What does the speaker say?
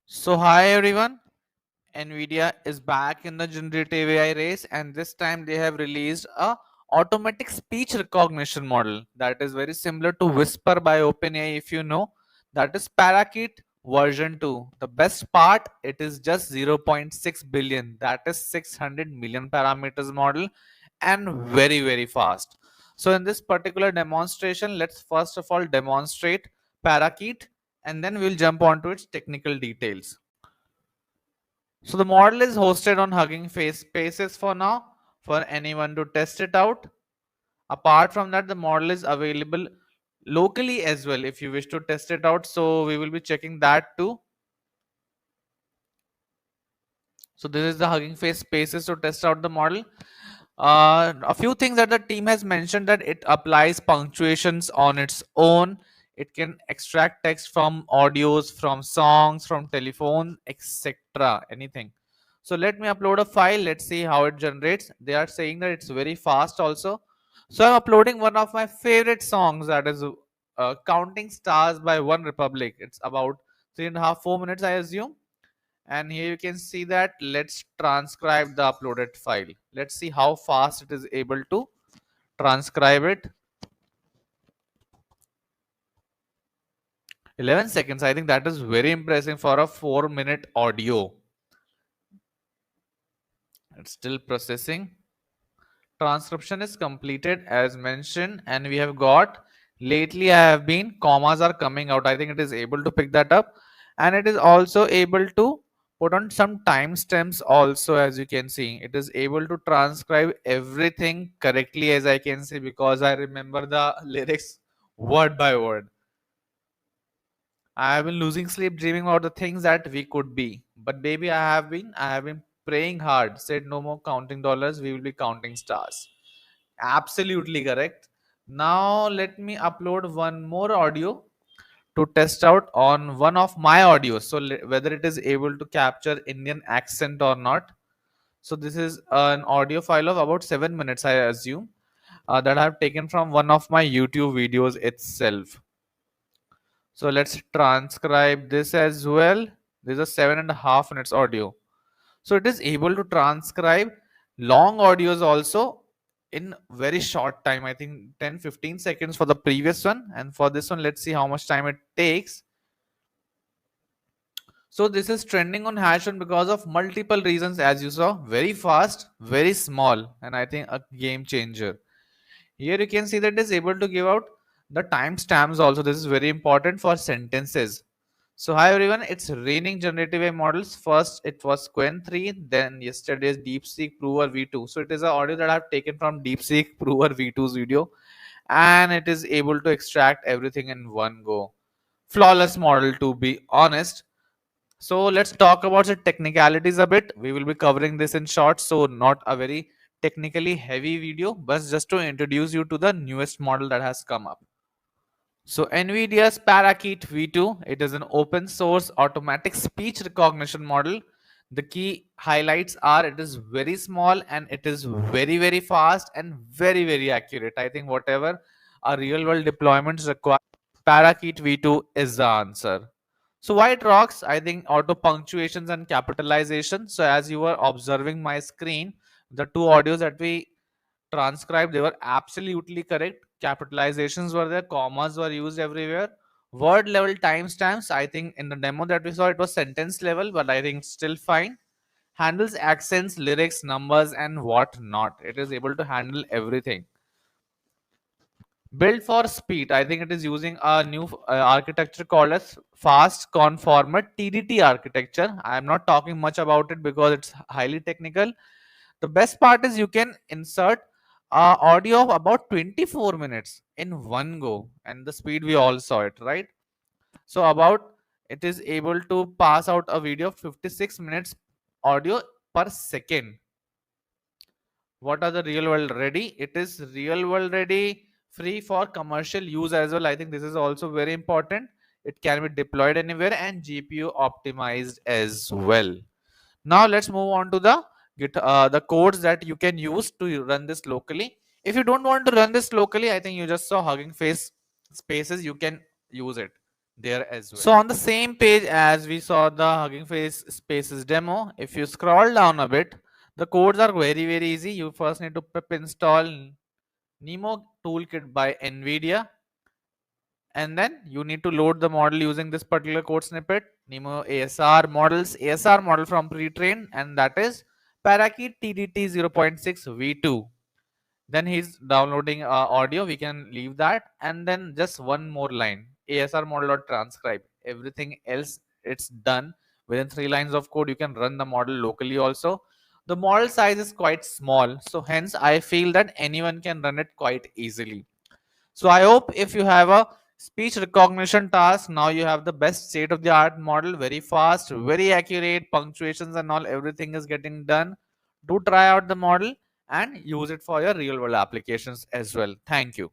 So hi everyone, NVIDIA is back in the generative AI race, and this time they have released a automatic speech recognition model that is very similar to Whisper by OpenAI, if you know. That is Parakeet version 2. The best part, it is just zero point 0.6 billion, that is 600 million parameters model, and very fast. So in this particular demonstration, let's first of all demonstrate Parakeet, and then we'll jump on to its technical details. So the model is hosted on Hugging Face Spaces for now for anyone to test it out. Apart from that, the model is available locally as well if you wish to test it out. So we will be checking that too. So this is the Hugging Face Spaces to test out the model. A few things that the team has mentioned, that it applies punctuations on its own. It can extract text from audios, from songs, from telephone, etc. Anything. So let me upload a file. Let's see how it generates. They are saying that it's very fast also. So I'm uploading one of my favorite songs, that is Counting Stars by One Republic. It's about 3.5 4 minutes, I assume. And here you can see that. Let's transcribe the uploaded file. Let's see how fast it is able to transcribe it. 11 seconds, I think that is very impressive for a 4-minute audio. It's still processing. Transcription is completed as mentioned, and we have got lately I have been commas are coming out. I think it is able to pick that up, and it is also able to put on some timestamps also. As you can see, it is able to transcribe everything correctly, as I can see, because I remember the lyrics word by word. I have been losing sleep dreaming about the things that we could be, but baby, I have been praying hard. Said no more counting dollars, we will be counting stars. Absolutely correct. Now let me upload one more audio to test out on one of my audios. So whether it is able to capture Indian accent or not. So this is an audio file of about 7 minutes, I assume, that I have taken from one of my YouTube videos itself. So let's transcribe this as well. This is a 7.5 minutes audio. So it is able to transcribe long audios also in very short time. I think 10-15 seconds for the previous one, and for this one, let's see how much time it takes. So this is trending on Hashon because of multiple reasons, as you saw. Very fast, very small, and I think a game changer. Here you can see that it is able to give out the timestamps also. This is very important for sentences. So hi everyone, it's raining generative AI models. First it was Quen 3, then yesterday's DeepSeek Prover V2. So it is an audio that I've taken from DeepSeek Prover V2's video, and it is able to extract everything in one go. Flawless model, to be honest. So let's talk about the technicalities a bit. We will be covering this in short, so not a very technically heavy video, but just to introduce you to the newest model that has come up. So NVIDIA's Parakeet V2, it is an open source automatic speech recognition model. The key highlights are it is very small, and it is very fast and very accurate. I think whatever our real world deployments require, Parakeet V2 is the answer. So why it rocks? I think auto punctuations and capitalization. So as you were observing my screen, the two audios that we transcribed, they were absolutely correct. Capitalizations were there, commas were used everywhere. Word level timestamps, I think in the demo that we saw, it was sentence level, but I think it's still fine. Handles accents, lyrics, numbers, and what not. It is able to handle everything. Built for speed, I think it is using a new architecture called as fast conformer TDT architecture. I am not talking much about it because it's highly technical. The best part is you can insert audio of about 24 minutes in one go, and the speed we all saw it, right? So about it is able to pass out a video of 56 minutes audio per second. What are the real world ready? It is real world ready, free for commercial use as well. I think this is also very important. It can be deployed anywhere and GPU optimized as well. Now let's move on to the the codes that you can use to run this locally. If you don't want to run this locally, I think you just saw Hugging Face Spaces, you can use it. there as well. So on the same page as we saw the Hugging Face Spaces demo, if you scroll down a bit, the codes are very easy. You first need to pip install Nemo Toolkit by NVIDIA, and then you need to load the model using this particular code snippet. Nemo ASR model from pre-trained, and that is Parakeet TDT 0.6 V2. Then he's downloading audio, we can leave that, and then just one more line, ASR model transcribe. Everything else it's done within 3 lines of code. You can run the model locally also. The model size is quite small, so hence I feel that anyone can run it quite easily. So I hope if you have a speech recognition task, now you have the best state of the art model, very fast, very accurate, punctuations and all, everything is getting done. Do try out the model and use it for your real world applications as well. Thank you.